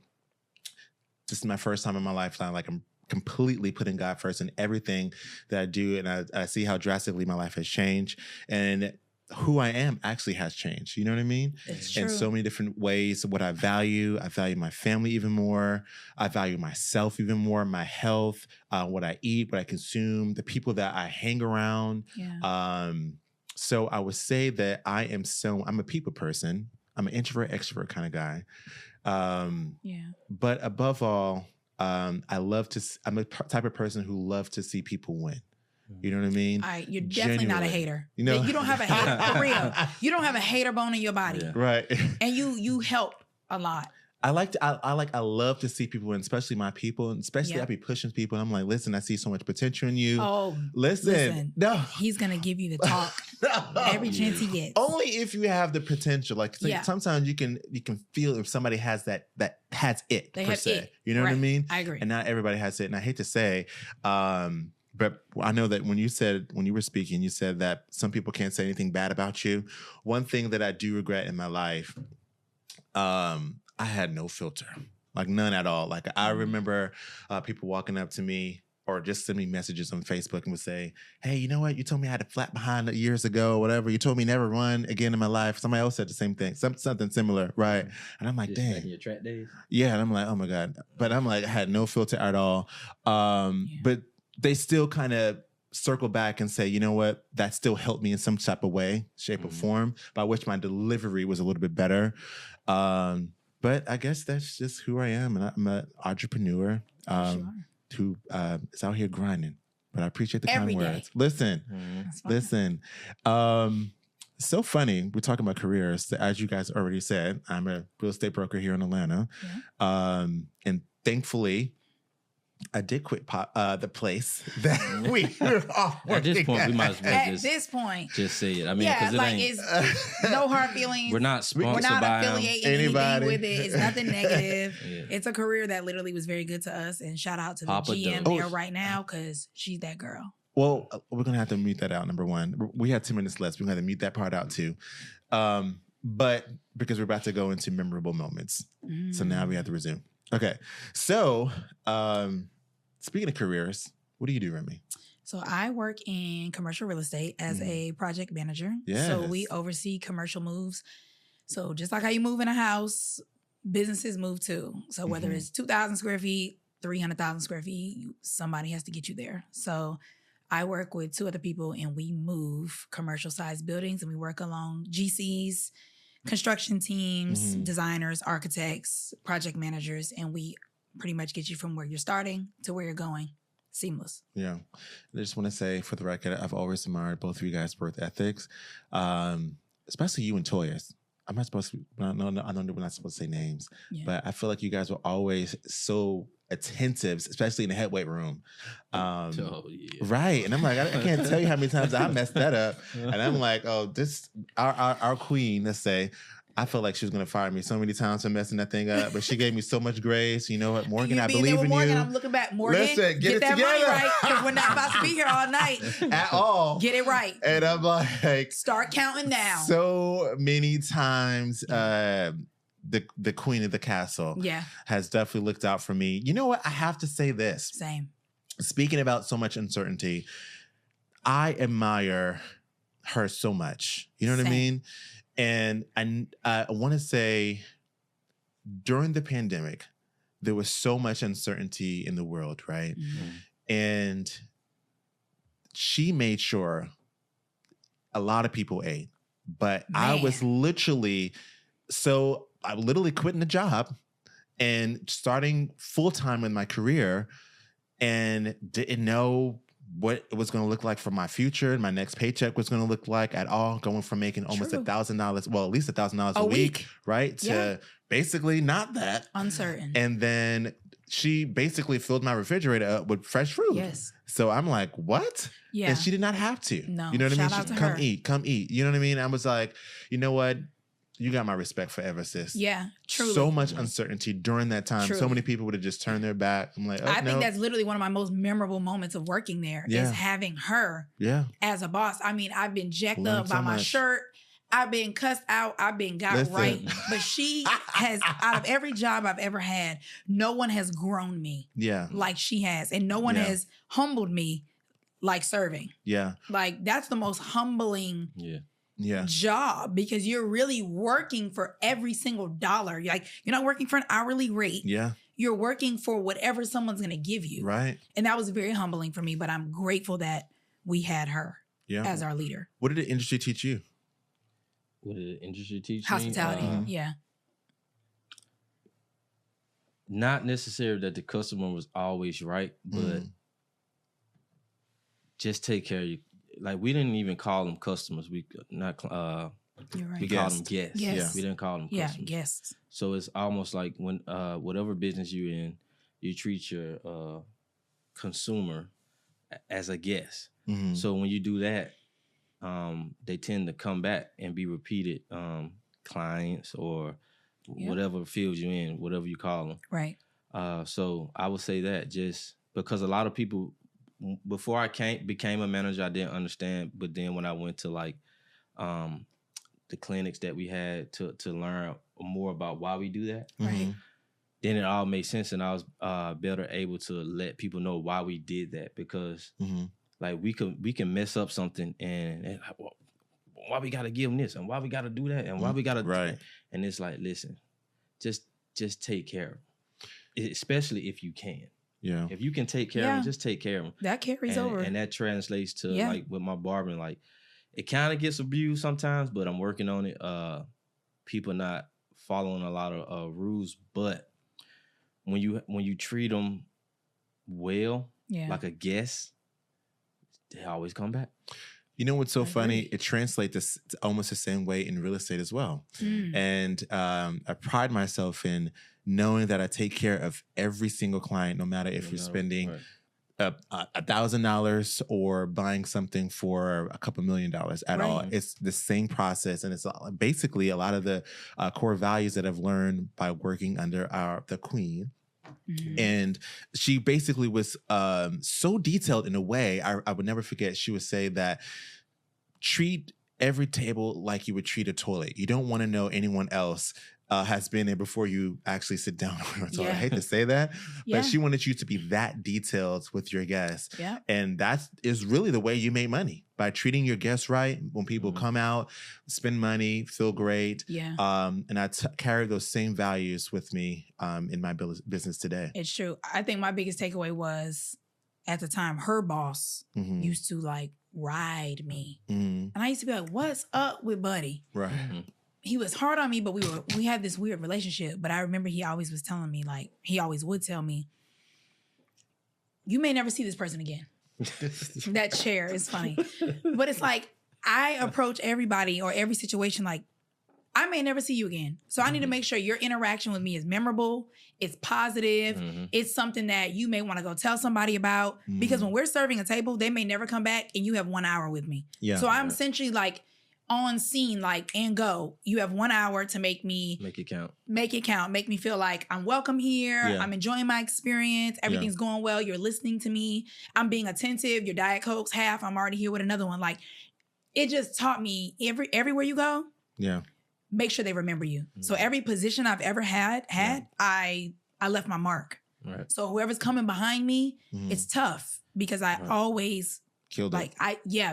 This is my first time in my lifetime. Like I'm completely putting God first in everything that I do. And I see how drastically my life has changed. And who I am actually has changed. You know what I mean?
It's true.
In so many different ways. What I value my family even more. I value myself even more, my health, what I eat, what I consume, the people that I hang around.
Yeah.
So I would say that I'm a people person. I'm an introvert, extrovert kind of guy. But above all, I'm a type of person who loves to see people win. You know what I mean?
You're definitely not a hater.
You know?
You don't have a hater, for real. You don't have a hater bone in your body.
Yeah.
Right.
And you help a lot.
I love to see people, and especially my people, and especially I be pushing people. And I'm like, listen, I see so much potential in you.
Oh,
listen. No,
he's gonna give you the talk every chance he gets.
Only if you have the potential. Like sometimes you can feel if somebody has that has it.
They
per
have
se.
it.
You know what I mean?
I agree.
And not everybody has it. And I hate to say, but I know that when you were speaking, you said that some people can't say anything bad about you. One thing that I do regret in my life, I had no filter, like none at all. Like I remember people walking up to me or just send me messages on Facebook and would say, hey, you know what? You told me I had a flat behind years ago or whatever. You told me never run again in my life. Somebody else said the same thing, something similar, right? And I'm like, dang.
Your track days?
Yeah, and I'm like, oh my God. But I'm like, I had no filter at all. But they still kind of circle back and say, you know what? That still helped me in some type of way, shape or form, by which my delivery was a little bit better. But I guess that's just who I am. And I'm an entrepreneur who is out here grinding. But I appreciate the kind words. Listen. So funny. We're talking about careers. As you guys already said, I'm a real estate broker here in Atlanta. Yeah. And thankfully, I did quit the place that we were all working
at this point, we might as well just say it. I mean, because
it's no hard feelings.
We're not sponsored
we're not
by
affiliating anything with it. It's nothing negative. It's a career that literally was very good to us. And shout out to the GM there right now, because she's that girl.
Well, we're gonna have to mute that out. Number one, we have 2 minutes left. We're gonna have to mute that part out too. But because we're about to go into memorable moments, so now we have to resume. Okay, so speaking of careers, what do you do, Remy?
So I work in commercial real estate as a project manager.
Yes.
So we oversee commercial moves. So just like how you move in a house, businesses move too. So whether it's 2,000 square feet, 300,000 square feet, somebody has to get you there. So I work with 2 other people and we move commercial sized buildings, and we work along GCs, construction teams, designers, architects, project managers, and we pretty much get you from where you're starting to where you're going. Seamless. Yeah.
I just want to say, for the record, I've always admired both of you guys' work ethics, especially you and Toyas. I know we're not supposed to say names, but I feel like you guys were always so attentive, especially in the head weight room. Right. And I'm like, I can't tell you how many times I messed that up. And I'm like, oh, this, our queen, let's say, I felt like she was going to fire me so many times for messing that thing up, but she gave me so much grace. You know what, Morgan, I believe in
Morgan,
you.
I'm looking back. Morgan,
listen, get it
that
together.
money right, because we're not about to be here all night.
At all.
Get it right.
And I'm like...
Start counting down.
So many times, the queen of the castle has definitely looked out for me. You know what? I have to say this.
Same.
Speaking about so much uncertainty, I admire her so much. You know what I mean? And I want to say during the pandemic, there was so much uncertainty in the world, right? Mm-hmm. And she made sure a lot of people ate. But I was literally quitting the job and starting full-time in my career and didn't know what it was going to look like for my future. My next paycheck was going to look like at all, going from making almost $1,000, well, at least $1,000 a week, right? To basically not that.
Uncertain.
And then she basically filled my refrigerator up with fresh fruit.
Yes.
So I'm like, what? Yeah. And she did not have to.
No.
You know what I mean?
Shout out to
come
her.
Come eat. You know what I mean? I was like, you know what? You got my respect forever, sis.
Yeah, truly.
So much uncertainty during that time. Truly. So many people would have just turned their back. I'm like,
I think that's literally one of my most memorable moments of working there is having her as a boss. I mean, I've been jacked up by my shirt. I've been cussed out. I've been right. But she has, out of every job I've ever had, no one has grown me like she has. And no one has humbled me like serving. Yeah. Like, that's the most humbling job, because you're really working for every single dollar. Like, you're not working for an hourly rate. Yeah. You're working for whatever someone's going to give you. Right. And that was very humbling for me, but I'm grateful that we had her as our leader.
What did the industry teach you?
What did the industry teach
Hospitality.
me? Yeah. Not necessarily that the customer was always right, but just take care of you. Like, we didn't even call them customers. We not we called them guests. Yeah. We didn't call them customers.
Yeah, guests.
So it's almost like when whatever business you're in, you treat your consumer as a guest. Mm-hmm. So when you do that, they tend to come back and be repeated clients or whatever field you're in, whatever you call them. Right. So I would say that, just because a lot of people, before I became a manager, I didn't understand. But then when I went to like the clinics that we had to learn more about why we do that, right? Then it all made sense, and I was better able to let people know why we did that, because like we can mess up something and why we got to give them this and why we got to do that and why we got to and it's like, listen, just take care of them, especially if you can. Yeah. If you can take care of them, just take care of them.
That carries over.
And that translates to like with my barbering, like it kind of gets abused sometimes, but I'm working on it. People not following a lot of rules, but when you treat them well, like a guest, they always come back.
You know what's so funny? It translates almost the same way in real estate as well. And I pride myself in knowing that I take care of every single client, no matter if you're spending $1,000 or buying something for a couple $1 million at all. It's the same process, and it's basically a lot of the core values that I've learned by working under the queen. And she basically was so detailed in a way I would never forget. She would say that treat every table like you would treat a toilet. You don't want to know anyone else has been there before you actually sit down on a toilet. I hate to say that, but she wanted you to be that detailed with your guests. Yeah. And that is really the way you make money, by treating your guests right. When people come out, spend money, feel great. Yeah. And I carry those same values with me in my business today.
It's true. I think my biggest takeaway was, at the time, her boss used to like ride me. And I used to be like, what's up with Buddy? Right. He was hard on me, but we had this weird relationship. But I remember he always was telling me, like, he always would tell me, you may never see this person again. That chair is funny. But it's like, I approach everybody or every situation like, I may never see you again. So I need to make sure your interaction with me is memorable, it's positive, it's something that you may want to go tell somebody about. Because when we're serving a table, they may never come back and you have 1 hour with me. Yeah. So I'm essentially like on scene, like, and go. You have 1 hour to make it count. Make it count. Make me feel like I'm welcome here. Yeah. I'm enjoying my experience. Everything's going well. You're listening to me. I'm being attentive. Your Diet Coke's half. I'm already here with another one. Like, it just taught me everywhere you go. Yeah. Make sure they remember you. So every position I've ever had, I left my mark. Right. So whoever's coming behind me, it's tough because I always killed it.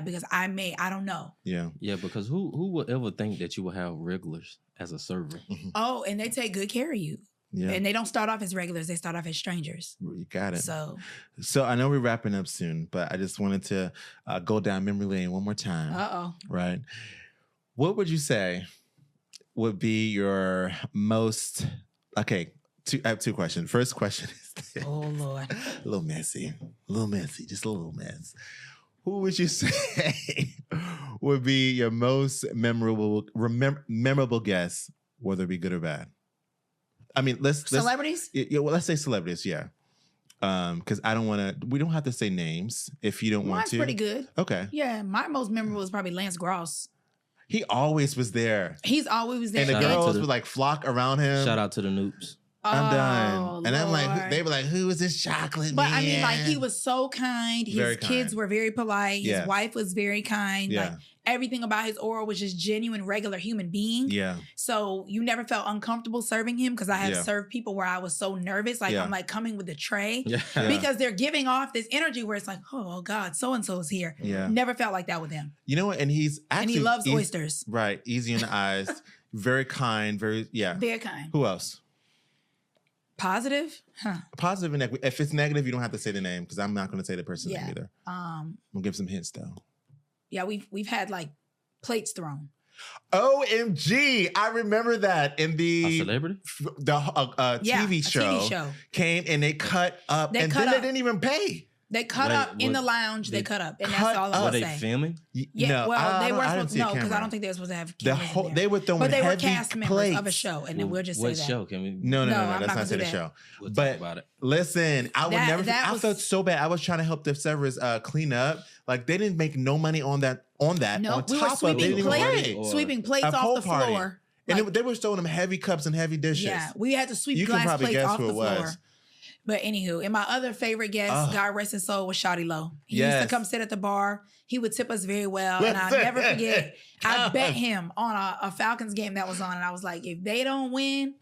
Because I don't know. Yeah.
Yeah, because who would ever think that you would have regulars as a server?
Oh, and they take good care of you. Yeah. And they don't start off as regulars, they start off as strangers.
You got it. So I know we're wrapping up soon, but I just wanted to go down memory lane one more time. Right. What would you say would be your most... Okay, I have two questions. First question is this.
Oh, Lord.
A little messy, just a little mess. Who would you say would be your most memorable guest, whether it be good or bad? I mean,
celebrities?
Let's say celebrities, yeah. Because we don't have to say names if you don't want to.
Mine's pretty good.
Okay.
Yeah, my most memorable is probably Lance Gross.
He always was there.
He's always there.
And the girls would like flock around him.
Shout out to the Noops.
I'm done. And I'm like, they were like, who is this chocolate man?
But I mean, like, he was so kind. His kids were very polite. His wife was very kind. Yeah. Like, everything about his aura was just genuine, regular human being. Yeah. So you never felt uncomfortable serving him because I have served people where I was so nervous. Like, I'm like coming with the tray because they're giving off this energy where it's like, oh God, so-and-so is here. Yeah. Never felt like that with him.
You know what? And he's actually...
And he loves oysters.
Right. Easy in the eyes. Very kind. Very
kind.
Who else?
Positive? Huh.
Positive and negative. If it's negative, you don't have to say the name because I'm not going to say the person's name either. I'm going to give some hints though.
Yeah, we've had like plates thrown.
OMG. I remember that in the
celebrity?
TV show came and they cut up they didn't even pay.
They cut up in the lounge. They cut up, and that's all I'm
gonna
say.
Were they filming?
Yeah,
no,
well, they were supposed to. No, because I don't think they were supposed to have cameras in there.
They were throwing,
but they were
cast
cast members of a show, and then we'll just say that.
What show? Can we?
No. Let's not say the show.
We'll talk about it.
Listen, I would never. I felt so bad. I was trying to help the servers clean up. Like they didn't make no money on that.
No, we were sweeping plates off the floor.
And they were showing them heavy cups and heavy dishes.
Yeah, we had to sweep glass plates off the floor. But anywho, and my other favorite guest, God rest his soul, was Shawty Low. He used to come sit at the bar. He would tip us very well. And I'll never forget, I bet him on a Falcons game that was on. And I was like, if they don't win,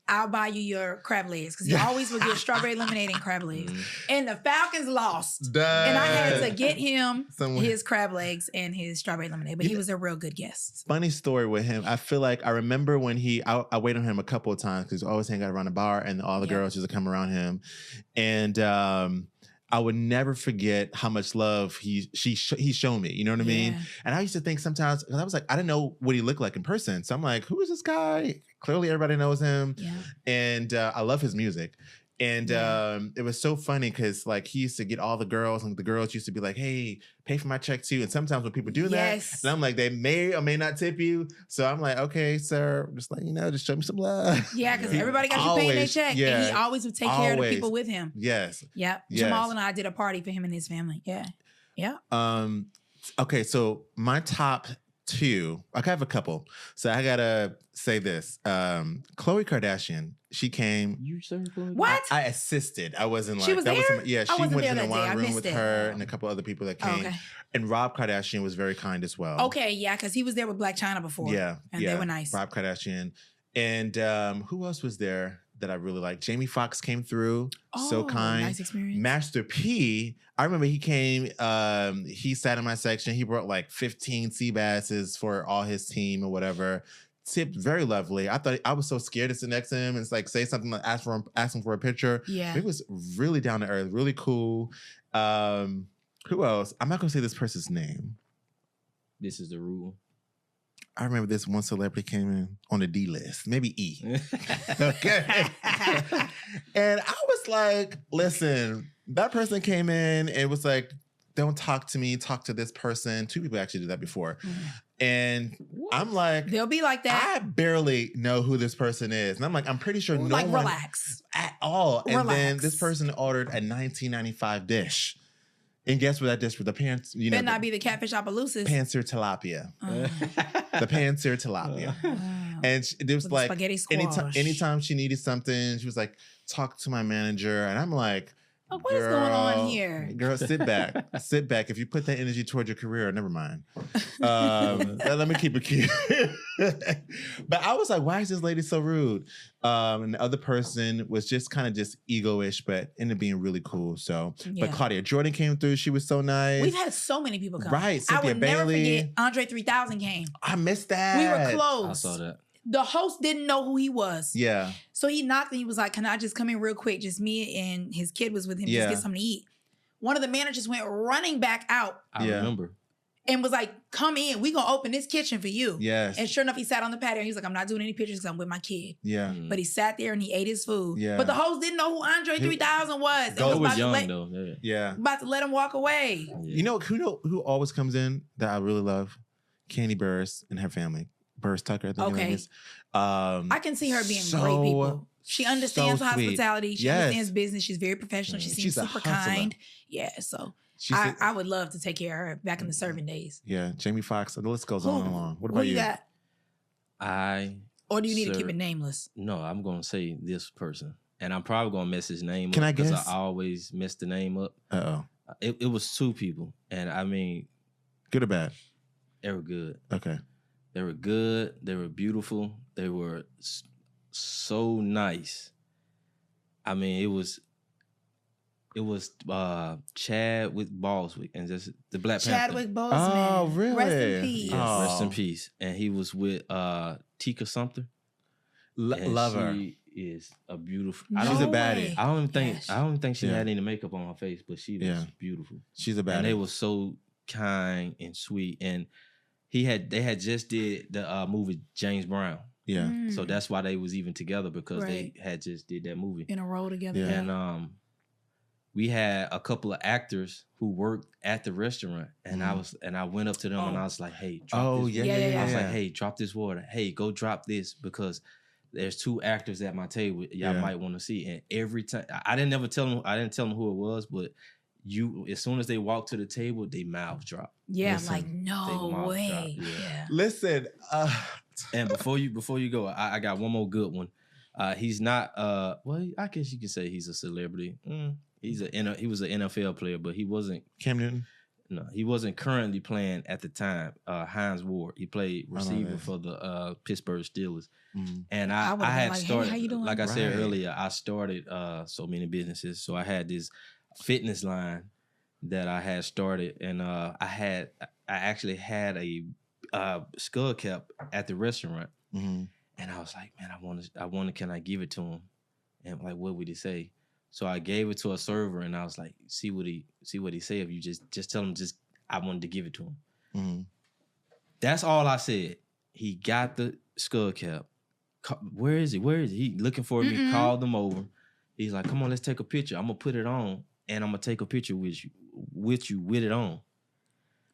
I'll buy you your crab legs. Because he always would get strawberry lemonade and crab legs. And the Falcons lost. And I had to get him his crab legs and his strawberry lemonade. But he was a real good guest.
Funny story with him. I feel like I remember when I waited on him a couple of times because he always hang out around the bar and all the girls used to come around him. And I would never forget how much love he's shown me. You know what I mean? And I used to think sometimes, because I was like, I didn't know what he looked like in person. So I'm like, who is this guy? Clearly everybody knows him. Yeah. And I love his music. And it was so funny because like he used to get all the girls and the girls used to be like, hey, pay for my check too. And sometimes when people do that, and I'm like, they may or may not tip you. So I'm like, okay, sir, just like, just show me some love.
Yeah, because everybody got you paying their check. Yeah, and he always would take care of the people with him.
Yes.
Yep. Yes. Jamal and I did a party for him and his family. Yeah. Yeah.
Okay, so my top two, I have a couple. So I gotta say this. Khloe Kardashian, she came.
You served Khloe?
What?
I assisted. I wasn't like
she was
that.
There?
Was she went in the wine room with her and a couple other people that came.
Okay.
And Rob Kardashian was very kind as well.
Okay, yeah, because he was there with Black China before.
Yeah,
and they were nice.
Rob Kardashian, and who else was there that I really liked? Jamie Foxx came through. So kind.
Nice experience.
Master P, I remember he came, he sat in my section. He brought like 15 sea basses for all his team or whatever. Tipped very lovely. I was so scared to sit next to him and like say something like ask him for a picture.
Yeah.
It was really down to earth, really cool. Who else? I'm not gonna say this person's name.
This is the rule.
I remember this one celebrity came in on the D list, maybe E. Okay. And I was like, listen, that person came in and was like, don't talk to me, talk to this person. Two people actually did that before. And I'm like,
they'll be like that.
I barely know who this person is. And I'm like, I'm pretty sure no one
relax
at all. And then this person ordered a $19.95 dish. And guess what that dish with the pants,
better not be the catfish Opelousas.
Panzer tilapia. The Panzer tilapia. And it was like, anytime she needed something, she was like, talk to my manager. And I'm like,
what is going on here?
Girl, sit back. Sit back. If you put that energy towards your career, never mind. Let me keep it cute. But I was like, why is this lady so rude? And the other person was just kind of just ego-ish, but ended up being really cool. So, but Claudia Jordan came through. She was so nice.
We've had so many people come.
Right. Cynthia
I would never forget Andre 3000 came.
I missed that.
We were close.
I saw that.
The host didn't know who he was.
Yeah.
So he knocked and he was like, can I just come in real quick? Just me and his kid was with him. Just get something to eat. One of the managers went running back out.
I remember.
And was like, come in. We gonna open this kitchen for you.
Yes.
And sure enough, he sat on the patio. And he was like, I'm not doing any pictures because I'm with my kid.
Yeah.
But he sat there and he ate his food.
Yeah.
But the host didn't know who Andre 3000 was.
He was young though.
Yeah.
About to let him walk away.
Yeah. You know who always comes in that I really love? Candy Burris and her family. Burris Tucker, I think her name is.
I can see her being great people. She understands hospitality. She understands business. She's very professional. She seems super kind. Yeah, so I would love to take care of her back in the serving days.
Yeah, Jamie Foxx. The list goes on and on. What about you?
Got? Or do you need to keep it nameless?
No, I'm going to say this person. And I'm probably going to mess his name
up. Can I
guess?
Because
I always mess the name up.
Uh-oh.
It was two people. And I mean...
Good or bad?
They were good.
Okay.
They were good. They were beautiful. They were so nice. I mean, it was Chadwick Boseman and just the Black Panther.
Chadwick Boseman.
Oh, really?
Rest in peace.
Yes, rest in peace. And he was with Tika Sumter.
Love her.
She is a beautiful.
She's a baddie.
I don't even think she had any makeup on her face, but she was beautiful.
She's a baddie.
And they were so kind and sweet. And they had just did the movie James Brown.
Yeah.
So that's why they was even together because they had just did that movie.
In a row together.
Yeah.
And we had a couple of actors who worked at the restaurant, and I went up to them and I was like, "Hey, drop this water." I was like, "Hey, drop this water. Hey, go drop this because there's two actors at my table. Y'all might want to see." And every time I didn't tell them who it was, but as soon as they walked to the table, they mouths dropped.
Yeah, listen, like no way. Yeah.
Listen,
and before you go, I got one more good one. He's not well, I guess you could say he's a celebrity. He was an NFL player, but he wasn't
Cam Newton.
No, he wasn't currently playing at the time. Hines Ward. He played receiver for the Pittsburgh Steelers. And I had started, hey, like I said earlier, I started so many businesses. So I had this fitness line that I had started, and I actually had a skull cap at the restaurant. And I was like, man, I want to, can I give it to him? And like, what would he say? So I gave it to a server, and I was like, see what he say. If you just tell him, I wanted to give it to him. That's all I said. He got the skull cap. Where is he? He looking for me. Called him over. He's like, come on, let's take a picture. I'm gonna put it on, and I'm gonna take a picture with you with it on.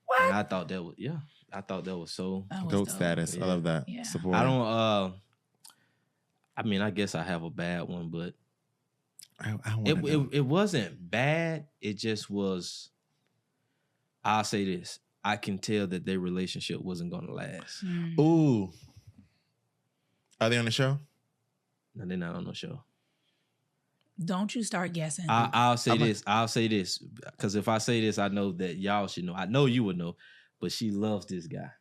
What? And I thought that was so
GOAT status. Yeah. I love that.
Yeah.
Support.
I don't. I mean, I guess I have a bad one, but. It wasn't bad. It just was. I'll say this: I can tell that their relationship wasn't going to last.
Ooh, are they on the show?
No, they're not on the show.
Don't you start guessing.
I'll say this. I'll say this because if I say this, I know that y'all should know. I know you would know, but she loves this guy.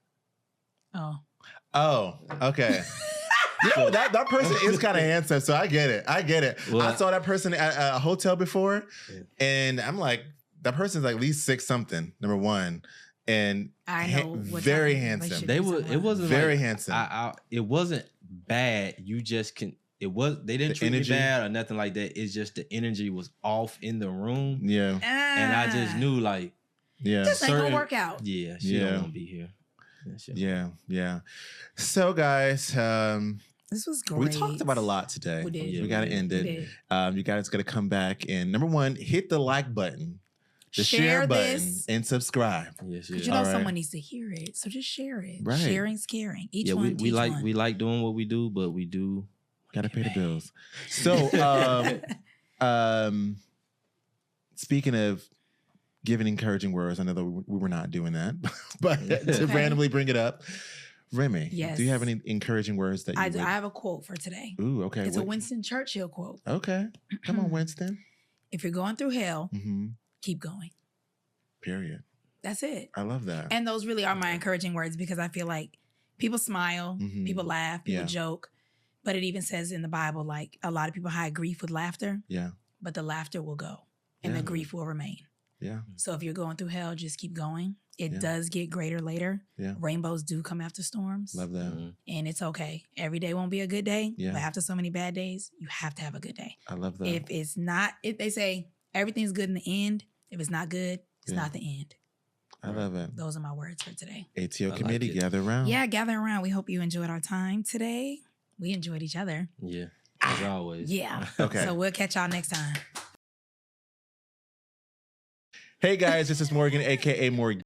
Oh, okay. You know, that person is kind of handsome, so I get it. Well, I saw that person at a hotel before, and I'm like, that person's like at least 6-something, number one, and
I know
very handsome.
It wasn't
very
like,
handsome.
It wasn't bad. You just can. They didn't treat me bad or nothing like that. It's just the energy was off in the room.
Yeah,
and I just knew like,
this ain't gonna work out.
Yeah, she don't want to be here.
Yeah. So guys,
this was great.
We talked about a lot today.
We did.
We got to end it. You guys got to come back and number one, hit the like button. the share button and subscribe.
Yes,
because you know someone needs to hear it, so just share it.
Right.
Sharing's caring. We
like doing what we do, but we do
gotta pay the bills. So, speaking of giving encouraging words, I know that we were not doing that, but to randomly bring it up, Remy,
yes.
Do you have any encouraging words that you
I have a quote for today.
Ooh, okay.
It's a Winston Churchill quote.
Okay. Come on, Winston.
If you're going through hell, keep going.
Period.
That's it.
I love that.
And those really are my encouraging words because I feel like people smile, people laugh, people joke, but it even says in the Bible, like a lot of people hide grief with laughter.
Yeah.
But the laughter will go and the grief will remain.
Yeah.
So if you're going through hell, just keep going. It does get greater later. Yeah. Rainbows do come after storms.
Love that.
And it's okay. Every day won't be a good day. Yeah. But after so many bad days, you have to have a good day.
I love that.
If it's not, they say everything's good in the end. If it's not good, it's not the end.
I love it.
Those are my words for today.
ATO committee, gather around.
Yeah, gather around. We hope you enjoyed our time today. We enjoyed each other.
Yeah, as always.
Yeah.
Okay.
So we'll catch y'all next time.
Hey guys, this is Morgan, aka Morgan.